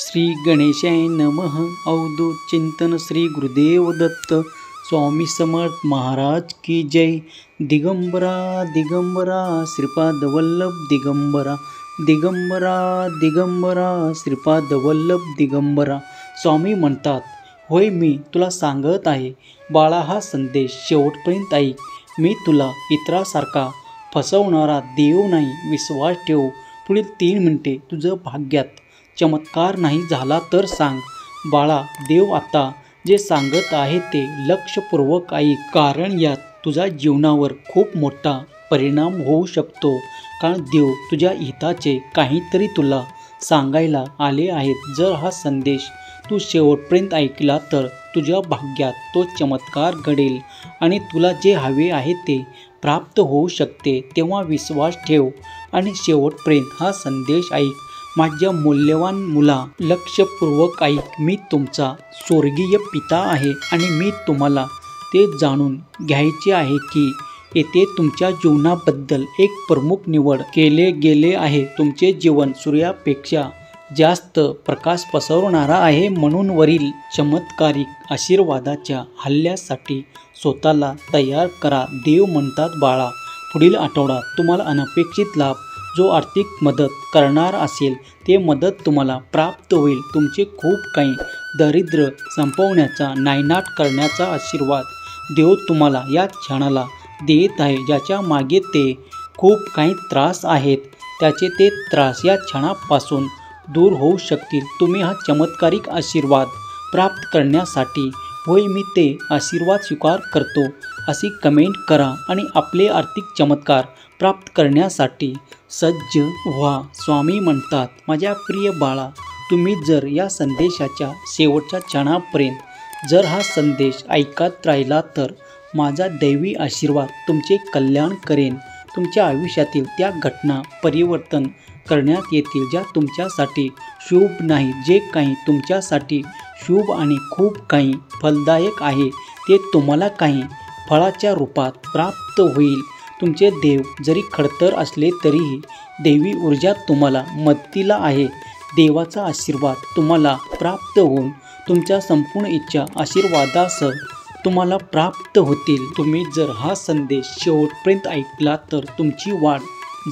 श्री गणेशाय नमः. अवधूत चिंतन श्री गुरुदेव दत्त स्वामी समर्थ महाराज की जय. दिगंबरा दिगंबरा श्रीपाद वल्लभ दिगंबरा दिगंबरा दिगंबरा श्रीपाद वल्लभ दिगंबरा. स्वामी म्हणतात, होय मी तुला सांगत आहे बाळा, हा संदेश शेवटपर्यंत ऐक. मी तुला इतरांसारखा फसवणारा देव नाही. विश्वास ठेव. पुढील 3 मिनिटे तुझं भाग्यात चमत्कार नाही झाला तर सांग. बाळा, देव आता जे सांगत आहे ते लक्षपूर्वक ऐक, कारण यात तुझ्या जीवनावर खूप मोठा परिणाम होऊ शकतो. कारण देव तुझ्या हिताचे काहीतरी तुला सांगायला आले आहेत. जर हा संदेश तू शेवटपर्यंत ऐकला तर तुझ्या भाग्यात तो चमत्कार घडेल आणि तुला जे हवे आहे ते प्राप्त होऊ शकते. तेव्हा विश्वास ठेव आणि शेवटपर्यंत हा संदेश ऐक. माझ्या मौल्यवान मुला, लक्षपूर्वक ऐक. मी तुमचा स्वर्गीय पिता आहे आणि मी तुम्हाला ते जाणून घ्यायचे आहे की येथे तुमच्या जीवनाबद्दल एक प्रमुख निवड केले गेले आहे. तुमचे जीवन सूर्यापेक्षा जास्त प्रकाश पसरवणारा आहे. म्हणून वरील चमत्कारिक आशीर्वादाच्या हल्ल्यासाठी स्वतःला तयार करा. देव म्हणतात, बाळा, पुढील आठवड्यात तुम्हाला अनपेक्षित लाभ, जो आर्थिक मदत करणार असेल ते मदत तुम्हाला प्राप्त होईल. तुमचे खूप काही दारिद्र्य संपवण्याचा, नायनाट करण्याचा आशीर्वाद देव तुम्हाला या क्षणाला देत आहे. ज्याच्या मागे ते खूप काही त्रास आहेत, त्याचे ते त्रास या क्षणापासून दूर होऊ शकतील. तुम्ही हा चमत्कारिक आशीर्वाद प्राप्त करण्यासाठी होय मी ते आशीर्वाद स्वीकार करतो अशी कमेंट करा आणि आपले आर्थिक चमत्कार प्राप्त करण्यासाठी सज्ज व्हा. स्वामी म्हणतात, माझ्या प्रिय बाळा, तुम्ही जर या संदेशाच्या शेवटच्या क्षणापर्यंत जर हा संदेश ऐकत राहिला तर माझा दैवी आशीर्वाद तुमचे कल्याण करेन. तुमच्या आयुष्यातील त्या घटना परिवर्तन करण्यात येतील ज्या तुमच्यासाठी शुभ नाही. जे काही तुमच्यासाठी शुभ आणि खूप काही फलदायक आहे ते तुम्हाला काही फळाच्या रूपात प्राप्त होईल. तुमचे देव जरी खडतर असले तरीही दैवी ऊर्जा तुम्हाला मदतीला आहे. देवाचा आशीर्वाद तुम्हाला प्राप्त होऊन तुमच्या संपूर्ण इच्छा आशीर्वादासह तुम्हाला प्राप्त होतील. तुम्ही जर हा संदेश शेवटपर्यंत ऐकला तर तुमची वाढ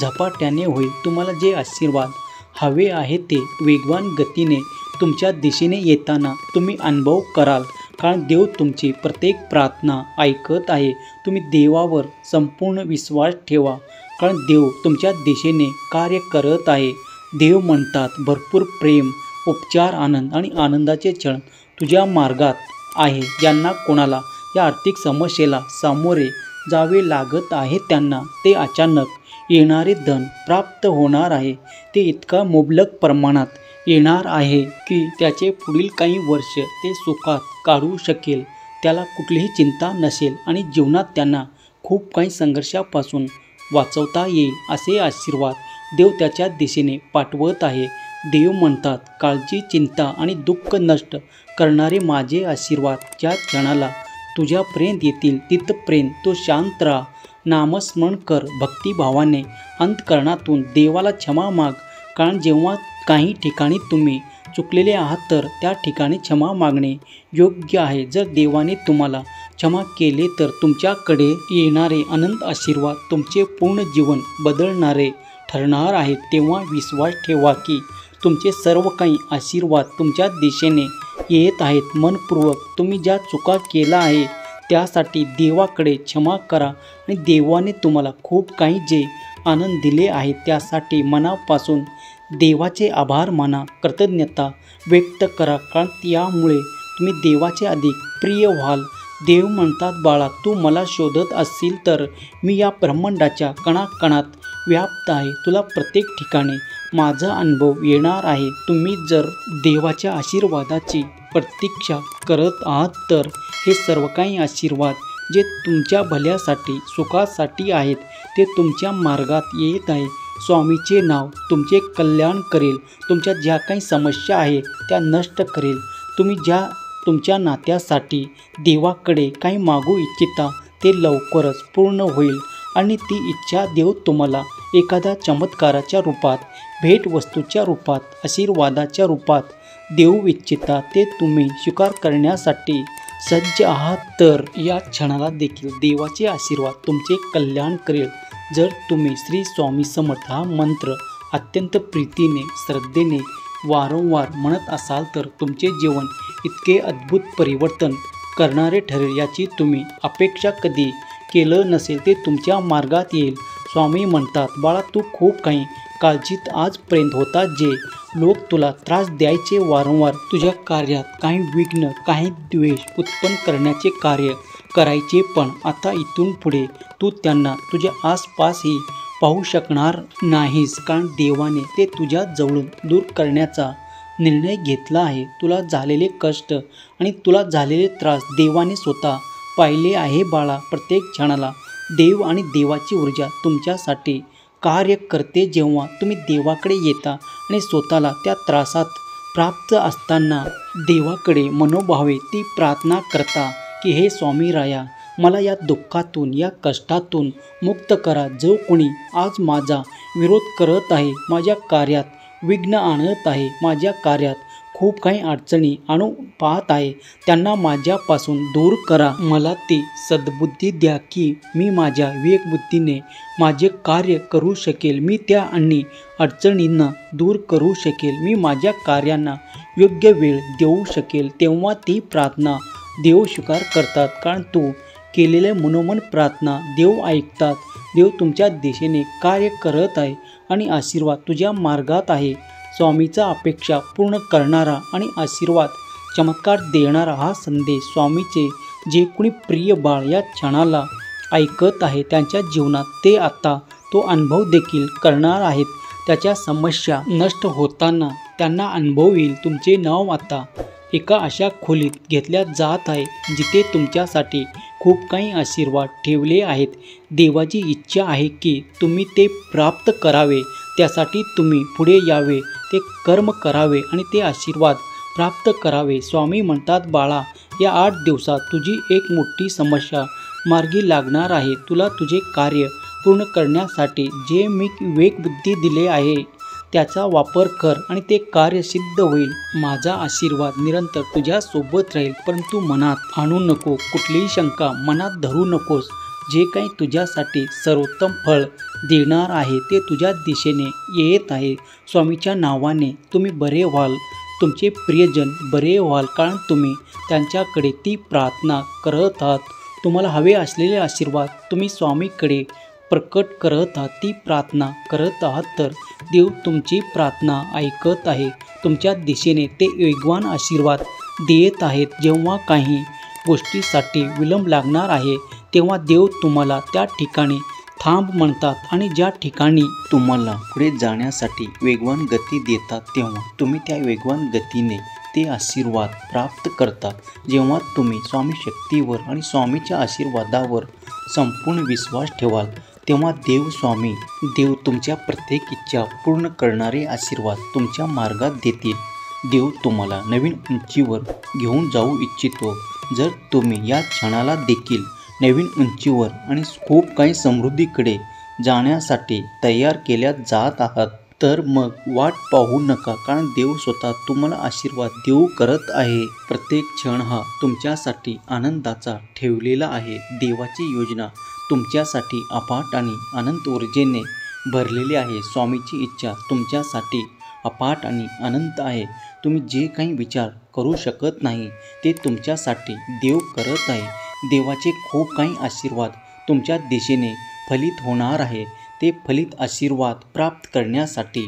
झपाट्याने होईल. तुम्हाला जे आशीर्वाद हवे आहे ते वेगवान गतीने तुमच्या दिशेने येताना तुम्ही अनुभव कराल. कारण देव तुमची प्रत्येक प्रार्थना ऐकत आहे. तुम्ही देवावर संपूर्ण विश्वास ठेवा, कारण देव तुमच्या दिशेने कार्य करत आहे. देव म्हणतात, भरपूर प्रेम, उपचार, आनंद आणि आनंदाचे क्षण तुझ्या मार्गात आहे. ज्यांना कोणाला या आर्थिक समस्येला सामोरे जावे लागत आहे त्यांना ते अचानक येणारे धन प्राप्त होणार आहे. ते इतका मुबलक प्रमाणात येणार आहे की त्याचे पुढील काही वर्ष ते सुखात काढू शकेल. त्याला कुठलीही चिंता नसेल आणि जीवनात त्यांना खूप काही संघर्षापासून वाचवता येईल. असे आशीर्वाद देव त्याच्या दिशेने पाठवत आहे. देव म्हणतात, काळजी, चिंता आणि दुःख नष्ट करणारे माझे आशीर्वाद ज्या क्षणाला तुझ्यापर्यंत येतील तिथपर्यंत तो शांत राहा. नामस्मरण कर. भक्तिभावाने अंतःकरणातून देवाला क्षमा माग. कारण जेव्हा काही ठिकाणी तुम्ही चुकलेले आहात तर त्या ठिकाणी क्षमा मागणे योग्य आहे. जर देवाने तुम्हाला क्षमा केले तर तुमच्याकडे येणारे अनंत आशीर्वाद तुमचे पूर्ण जीवन बदलणारे ठरणार आहेत. तेव्हा विश्वास ठेवा की तुमचे सर्व काही आशीर्वाद तुमच्या दिशेने येत आहेत. मनपूर्वक तुम्ही ज्या चुका केला आहे त्यासाठी देवाकडे क्षमा करा आणि देवाने तुम्हाला खूप काही जे आनंद दिले आहे त्यासाठी मनापासून देवाचे आभार माना, कृतज्ञता व्यक्त करा. कारण यामुळे तुम्ही देवाचे अधिक प्रिय व्हाल. देव म्हणतात, बाळा, तू मला शोधत असशील तर मी या ब्रह्मांडाच्या कणाकणात व्याप्त आहे. तुला प्रत्येक ठिकाणी माझा अनुभव येणार आहे. तुम्ही जर देवाच्या आशीर्वादाची प्रतीक्षा करत आहात तर हे सर्व काही आशीर्वाद जे तुमच्या भल्यासाठी, सुखासाठी आहेत ते तुमच्या मार्गात येत आहे. स्वामीचे नाव तुमचे कल्याण करेल. तुमच्या ज्या काही समस्या आहेत त्या नष्ट करेल. तुम्ही ज्या तुमच्या नात्यासाठी देवाकडे काही मागू इच्छिता ते लवकरच पूर्ण होईल आणि ती इच्छा देव तुम्हाला एखाद्या चमत्काराच्या रूपात, भेटवस्तूच्या रूपात, आशीर्वादाच्या रूपात देऊ इच्छिता ते तुम्ही स्वीकार करण्यासाठी सज्ज आहात, तर या क्षणाला देखील देवाचे आशीर्वाद तुमचे कल्याण करेल. जर तुम्ही श्री स्वामी समर्थ हा मंत्र अत्यंत प्रीतीने, श्रद्धेने वारंवार म्हणत असाल तर तुमचे जीवन इतके अद्भुत परिवर्तन करणारे ठरेल याची तुम्ही अपेक्षा कधी केलं नसेल ते तुमच्या मार्गात येईल. स्वामी म्हणतात, बाळा, तू खूप काही काळजीत आजपर्यंत होता. जे लोक तुला त्रास द्यायचे, वारंवार तुझ्या कार्यात काही विघ्न, काही द्वेष उत्पन्न करण्याचे कार्य करायचे, पण आता इथून पुढे तू त्यांना तुझ्या आसपासही पाहू शकणार नाहीस, कारण देवाने ते तुझ्या जवळून दूर करण्याचा निर्णय घेतला आहे. तुला झालेले कष्ट आणि तुला झालेले त्रास देवाने स्वतः पाहिले आहे बाळा. प्रत्येक क्षणाला देव आणि देवाची ऊर्जा तुमच्यासाठी कार्य करते. जेव्हा तुम्ही देवाकडे येता आणि स्वतःला त्या त्रासात प्राप्त असताना देवाकडे मनोभावे ती प्रार्थना करता की हे स्वामी राया, मला या दुःखातून, या कष्टातून मुक्त करा. जो कोणी आज माझा विरोध करत आहे, माझ्या कार्यात विघ्न आणत आहे, माझ्या कार्यात खूप काही अडचणी आणू पाहत आहे, त्यांना माझ्यापासून दूर करा. मला ती सद्बुद्धी द्या की मी माझ्या विवेकबुद्धीने माझे कार्य करू शकेल. मी त्या आणि अडचणींना दूर करू शकेल. मी माझ्या कार्यांना योग्य वेळ देऊ शकेल. तेव्हा ती प्रार्थना देव स्वीकार करतात, कारण तू केलेल्या मनोमन प्रार्थना देव ऐकतात. देव तुमच्या दिशेने कार्य करत आहे आणि आशीर्वाद तुझ्या मार्गात आहे. स्वामीचा अपेक्षा पूर्ण करणारा आणि आशीर्वाद चमत्कार देणारा हा संदेश स्वामीचे जे कोणी प्रिय बाळ या क्षणाला ऐकत आहे त्यांच्या जीवनात ते आता तो अनुभव देखील करणार आहेत. त्याच्या समस्या नष्ट होताना त्यांना अनुभव येईल. तुमचे नाव आता एका अशा खोलीत घेतल्या जात आहे जिथे तुमच्यासाठी खूप काही आशीर्वाद ठेवले आहेत. देवाची इच्छा आहे की तुम्ही ते प्राप्त करावे. त्यासाठी तुम्ही पुढे यावे, ते कर्म करावे आणि ते आशीर्वाद प्राप्त करावे. स्वामी म्हणतात, बाळा, या 8 दिवसात तुझी एक मोठी समस्या मार्गी लागणार आहे. तुला तुझे कार्य पूर्ण करण्यासाठी जे मी विवेकबुद्धी दिले आहे त्याचा वापर कर आणि ते कार्य सिद्ध होईल. माझा आशीर्वाद निरंतर तुझ्या सोबत राहील. परंतु मनात आणू नको, कुठलीही शंका मनात धरू नकोस. जे काही तुझ्यासाठी सर्वोत्तम फळ देणार आहे ते तुझ्या दिशेने येत आहे. स्वामीच्या नावाने तुम्ही बरे व्हाल, तुमचे प्रियजन बरे व्हाल, कारण तुम्ही त्यांच्याकडे ती प्रार्थना करत आहात. तुम्हाला हवे असलेले आशीर्वाद तुम्ही स्वामीकडे प्रकट करत आहात, ती प्रार्थना करत आहात, तर देव तुमची प्रार्थना ऐकत आहे. तुमच्या दिशेने ते वेगवान आशीर्वाद देत आहेत. जेव्हा काही गोष्टीसाठी विलंब लागणार आहे तेव्हा देव तुम्हाला त्या ठिकाणी थांब म्हणतात आणि ज्या ठिकाणी तुम्हाला पुढे जाण्यासाठी वेगवान गती देतात तेव्हा तुम्ही त्या वेगवान गतीने ते आशीर्वाद प्राप्त करता. जेव्हा तुम्ही स्वामी शक्तीवर आणि स्वामीच्या आशीर्वादावर संपूर्ण विश्वास ठेवाल तेव्हा देव तुमच्या प्रत्येक इच्छा पूर्ण करणारे आशीर्वाद तुमच्या मार्गात देतील. देव तुम्हाला नवीन उंचीवर घेऊन जाऊ इच्छितो. जर तुम्ही या क्षणाला देखील नवीन उंचीवर आणि खूप काही समृद्धीकडे जाण्यासाठी तयार केल्या जात आहात तर मग वाट पाहू नका, कारण देव स्वतः तुम्हाला आशीर्वाद देऊ करत आहे. प्रत्येक क्षण हा तुमच्यासाठी आनंदाचा ठेवलेला आहे. देवाची योजना तुमच्यासाठी अफाट आणि अनंत ऊर्जेने भरलेली आहे. स्वामीची इच्छा तुमच्यासाठी अफाट आणि अनंत आहे. तुम्ही जे काही विचार करू शकत नाही ते तुमच्यासाठी देव करत आहे. देवाचे खूप काही आशीर्वाद तुमच्या दिशेने फलित होणार आहे. ते फलित आशीर्वाद प्राप्त करण्यासाठी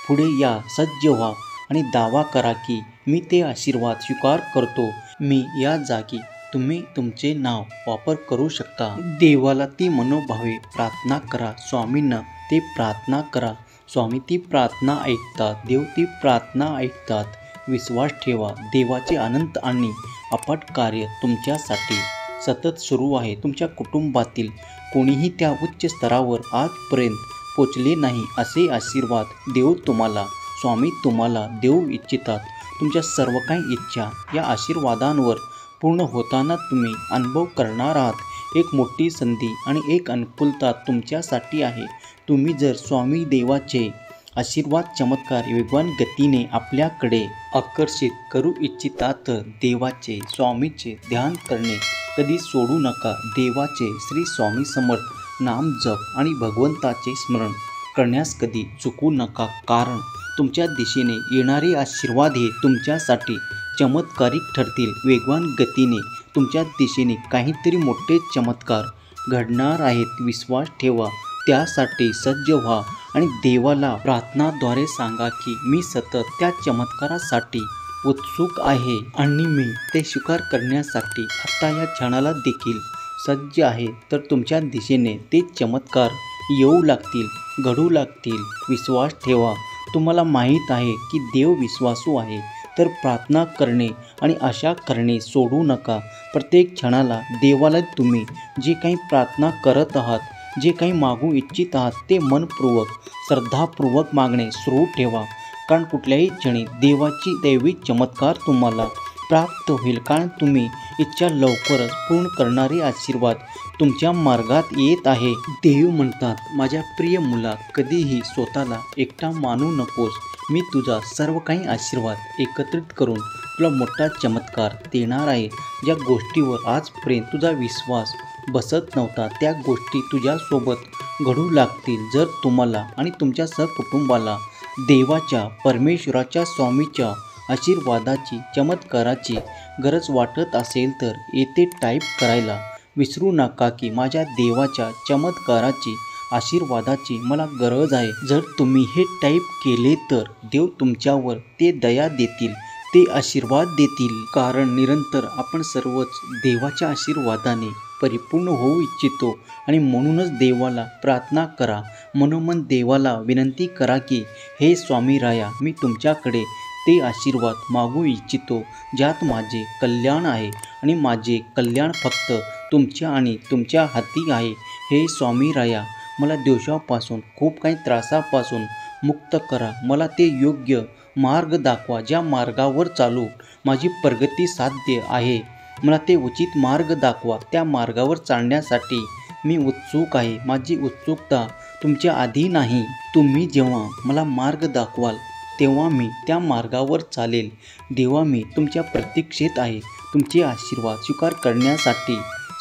पुढे या, सज्ज व्हा आणि दावा करा की मी ते आशीर्वाद स्वीकार करतो. मी या जागी तुम्ही तुमचे नाव वापर करू शकता. देवाला ती मनोभावे प्रार्थना करा. स्वामींना ते प्रार्थना करा. स्वामी ती प्रार्थना ऐकतात. देव ती प्रार्थना ऐकतात. विश्वास ठेवा. देवाचे अनंत आणि अफाट कार्य तुमच्यासाठी सतत सुरू आहे. तुमच्या कुटुंबातील कोणीही त्या उच्च स्तरावर आजपर्यंत पोचले नाही असे आशीर्वाद देव तुम्हाला, स्वामी तुम्हाला देऊ इच्छितात. तुमच्या सर्व काही इच्छा या आशीर्वादांवर पूर्ण होताना तुम्ही अनुभव करणार आहात. एक मोठी संधी आणि एक अनुकूलता तुमच्यासाठी आहे. तुम्ही जर स्वामी देवाचे आशीर्वाद चमत्कार वेगवान गतीने आपल्याकडे आकर्षित करू इच्छितात देवाचे स्वामीचे ध्यान करणे कधी सोडू नका। देवाचे श्री स्वामी समर्थ नाम जप आणि भगवंताचे स्मरण करण्यास कधी चुकू नका, कारण तुमच्या दिशेने येणारे आशीर्वाद हे तुमच्यासाठी चमत्कारिक ठरतील। वेगवान गतीने तुमच्या दिशेने काहीतरी मोठे चमत्कार घडणार आहेत। विश्वास ठेवा, त्यासाठी सज्ज व्हा आणि देवाला प्रार्थनाद्वारे सांगा की मी सतत त्या चमत्कारासाठी उत्सुक आहे आणि मी ते स्वीकार करण्यासाठी आता या क्षणाला देखील सज्ज आहे। तर तुमच्या दिशेने ते चमत्कार येऊ लागतील, घडू लागतील। विश्वास ठेवा, तुम्हाला माहीत आहे की देव विश्वासू आहे, तर प्रार्थना करणे आणि आशा करणे सोडू नका। प्रत्येक क्षणाला देवाला तुम्ही जे काही प्रार्थना करत आहात, जे काही मागू इच्छित आहात ते मनपूर्वक श्रद्धापूर्वक मागणे सुरू ठेवा, कारण कुठल्याही क्षणी देवाची दैवी चमत्कार तुम्हाला प्राप्त होईल, कारण तुम्ही इच्छा लवकरच पूर्ण करणारे आशीर्वाद तुमच्या मार्गात येत आहे। देव म्हणतात, माझ्या प्रिय मुला, कधीही स्वतःला एकटा मानू नकोस। मी तुझा सर्व काही आशीर्वाद एकत्रित करून तुला मोठा चमत्कार देणार आहे। ज्या गोष्टीवर आजपर्यंत तुझा विश्वास बसत नव्हता त्या गोष्टी तुझ्यासोबत घडू लागतील। जर तुम्हाला आणि तुमच्या सहकुटुंबाला देवाच्या, परमेश्वराच्या, स्वामीच्या आशीर्वादाची, चमत्काराची गरज वाटत असेल तर येथे टाईप करायला विसरू नका की माझ्या देवाच्या, चमत्काराची, आशीर्वादाची मला गरज आहे। जर तुम्ही हे टाईप केले तर देव तुमच्यावर ते दया देतील, ते आशीर्वाद देतील, कारण निरंतर आपण सर्वच देवाच्या आशीर्वादाने परिपूर्ण होऊ इच्छितो आणि म्हणूनच देवाला प्रार्थना करा। मनोमन देवाला विनंती करा की हे स्वामी राया, मी तुमच्याकडे ते आशीर्वाद मागू इच्छितो ज्यात माझे कल्याण आहे आणि माझे कल्याण फक्त तुमच्या आणि तुमच्या हाती आहे। हे स्वामी राया, मला दोषापासून, खूप काही त्रासापासून मुक्त करा। मला ते योग्य मार्ग दाखवा ज्या मार्गावर चालू माझी प्रगती साध्य आहे। मला ते उचित मार्ग दाखवा, त्या मार्गावर चालण्यासाठी मी उत्सुक आहे। माझी उत्सुकता तुमच्या आधी नाही। तुम्ही जेव्हा मला मार्ग दाखवाल तेव्हा मी त्या मार्गावर चालेल। देवा, मी तुमच्या प्रतीक्षेत आहे, तुमचे आशीर्वाद स्वीकार करण्यासाठी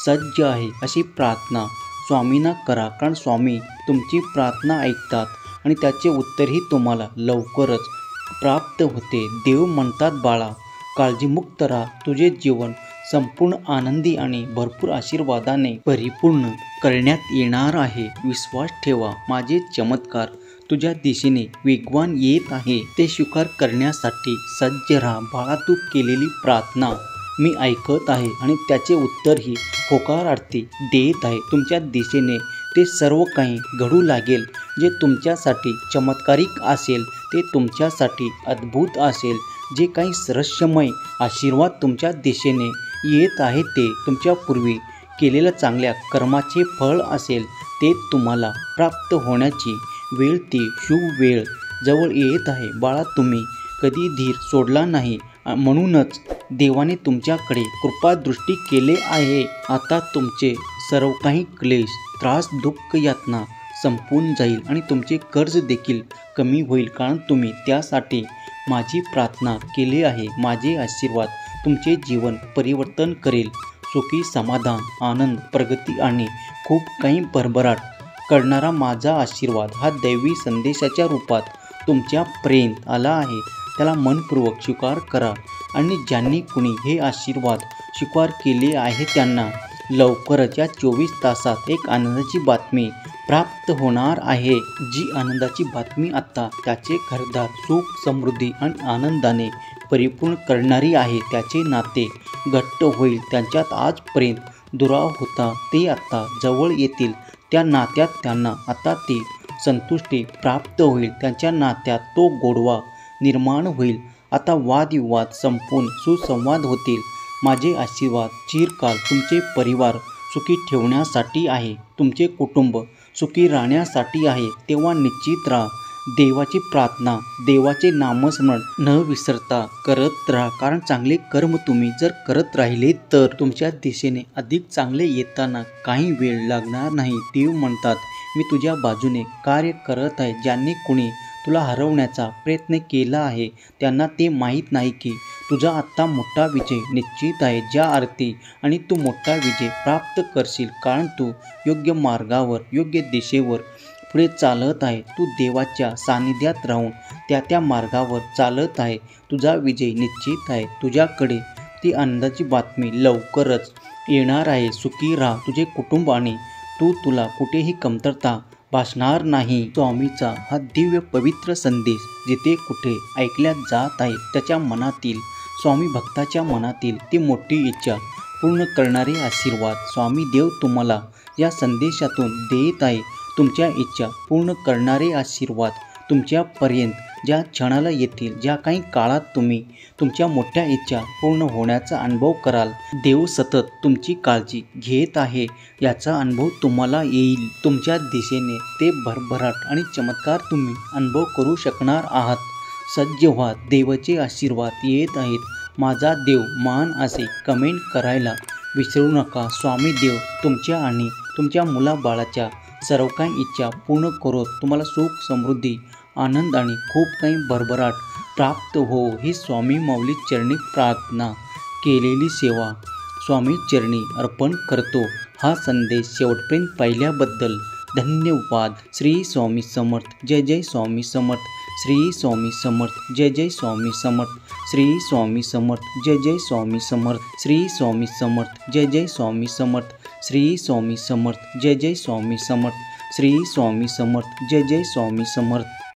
सज्ज आहे। अशी प्रार्थना स्वामींना करा, कारण स्वामी तुमची प्रार्थना ऐकतात आणि त्याचे उत्तरही तुम्हाला लवकरच प्राप्त होते। देव म्हणतात, बाळा, काळजीमुक्त राहा, तुझे जीवन संपूर्ण आनंदी आणि भरपूर आशीर्वादाने परिपूर्ण करण्यात येणार आहे। विश्वास ठेवा, माझे चमत्कार तुझ्या दिशेने वेगवान येत आहे, ते स्वीकार करण्यासाठी सज्ज राहा। बाळा, तू केलेली प्रार्थना मी ऐकत आहे आणि त्याचे उत्तरही होकारार्थी देत आहे। तुमच्या दिशेने ते सर्व काही घडू लागेल जे तुमच्यासाठी चमत्कारिक असेल, ते तुमच्यासाठी अद्भुत असेल। जे काही रहस्यमय आशीर्वाद तुमच्या दिशेने येत आहे ते तुमच्यापूर्वी केलेल्या चांगल्या कर्माचे फळ असेल, ते तुम्हाला प्राप्त होण्याची वेळ, ती शुभ वेळ जवळ येत आहे। बाळा, तुम्ही कधी धीर सोडला नाही, म्हणूनच देवाने तुमच्याकडे कृपादृष्टी केले आहे। आता तुमचे सर्व काही क्लेश, त्रास, दुःख, यातना संपून जाईल आणि तुमचे कर्ज देखील कमी होईल, कारण तुम्ही त्यासाठी माझी प्रार्थना केली आहे। माझे आशीर्वाद तुमचे जीवन परिवर्तन करेल। सुखी, समाधान, आनंद, प्रगती आणि खूप काही भरभराट करणारा माझा आशीर्वाद हा दैवी संदेशाच्या रूपात तुमच्यापर्यंत आला आहे। त्याला मनपूर्वक स्वीकार करा आणि ज्यांनी कुणी हे आशीर्वाद स्वीकार केले आहे त्यांना लवकरच या 24 तासात एक आनंदाची बातमी प्राप्त होणार आहे। जी आनंदाची बातमी आता त्याचे घरदार सुख, समृद्धी आणि आनंदाने परिपूर्ण करणारी आहे। त्याचे नाते घट्ट होईल, त्यांच्यात आजपर्यंत दुराव होता ते आता जवळ येतील। त्या नात्यात त्यांना आता ती संतुष्टी प्राप्त होईल, त्यांच्या नात्यात तो गोडवा निर्माण होईल। आता वादविवाद संपून सुसंवाद होतील। माझे आशीर्वाद चिरकाल तुमचे परिवार सुखी ठेवण्यासाठी आहे, तुमचे कुटुंब सुखी राहण्यासाठी आहे। तेव्हा निश्चित राहा, देवाची प्रार्थना, देवाचे नामस्मरण न विसरता करत राहा, कारण चांगले कर्म तुम्ही जर करत राहिले तर तुमच्या दिशेने अधिक चांगले येताना काही वेळ लागणार नाही। देव म्हणतात, मी तुझ्या बाजूने कार्य करत आहे। ज्यांनी कुणी तुला हरवण्याचा प्रयत्न केला आहे त्यांना ते माहीत नाही की तुझा आत्ता मोठा विजय निश्चित आहे. ज्या अर्थी आणि तू मोठा विजय प्राप्त करशील कारण तू योग्य मार्गावर योग्य दिशेवर पुढे चालत आहे. तू देवाच्या सानिध्यात राहून त्या मार्गावर चालत आहे. तुझा विजय निश्चित आहे. तुझ्याकडे ती आनंदाची बातमी लवकरच येणार आहे. सुखी राहा तुझे कुटुंब आणि तुला कुठेही कमतरता भासणार नाही. स्वामीचा हा दिव्य पवित्र संदेश जिथे कुठे ऐकल्या जात आहे त्याच्या मनातील स्वामी भक्ताच्या मनातील ती मोठी इच्छा पूर्ण करणारे आशीर्वाद स्वामी देव तुम्हाला या संदेशातून देत आहे. तुमच्या इच्छा पूर्ण करणारे आशीर्वाद तुमच्यापर्यंत ज्या क्षणाला येतील, ज्या काही काळात तुम्ही तुमच्या मोठ्या इच्छा पूर्ण होण्याचा अनुभव कराल, देव सतत तुमची काळजी घेत आहे याचा अनुभव तुम्हाला येईल. तुमच्या दिशेने ते भरभराट आणि चमत्कार तुम्ही अनुभव करू शकणार आहात. सज्ज व्हा, देवाचे आशीर्वाद येत आहेत. माझा देव महान असे कमेंट करायला विसरू नका. स्वामी देव तुमच्या आणि तुमच्या मुलाबाळाच्या सर्व काही इच्छा पूर्ण करोत. तुम्हाला सुख, समृद्धी, आनंद आणि खूप काही भरभराट प्राप्त हो. ही स्वामी माऊली चरणी प्रार्थना केलेली सेवा स्वामी चरणी अर्पण करतो. हा संदेश शेवटपर्यंत पाहिल्याबद्दल धन्यवाद. श्री स्वामी समर्थ. जय जय स्वामी समर्थ. श्री स्वामी समर्थ. जय जय स्वामी समर्थ. श्री स्वामी समर्थ. जय जय स्वामी समर्थ. श्री स्वामी समर्थ. जय जय स्वामी समर्थ. श्री स्वामी समर्थ. जय जय स्वामी समर्थ. श्री स्वामी समर्थ. जय जय स्वामी समर्थ.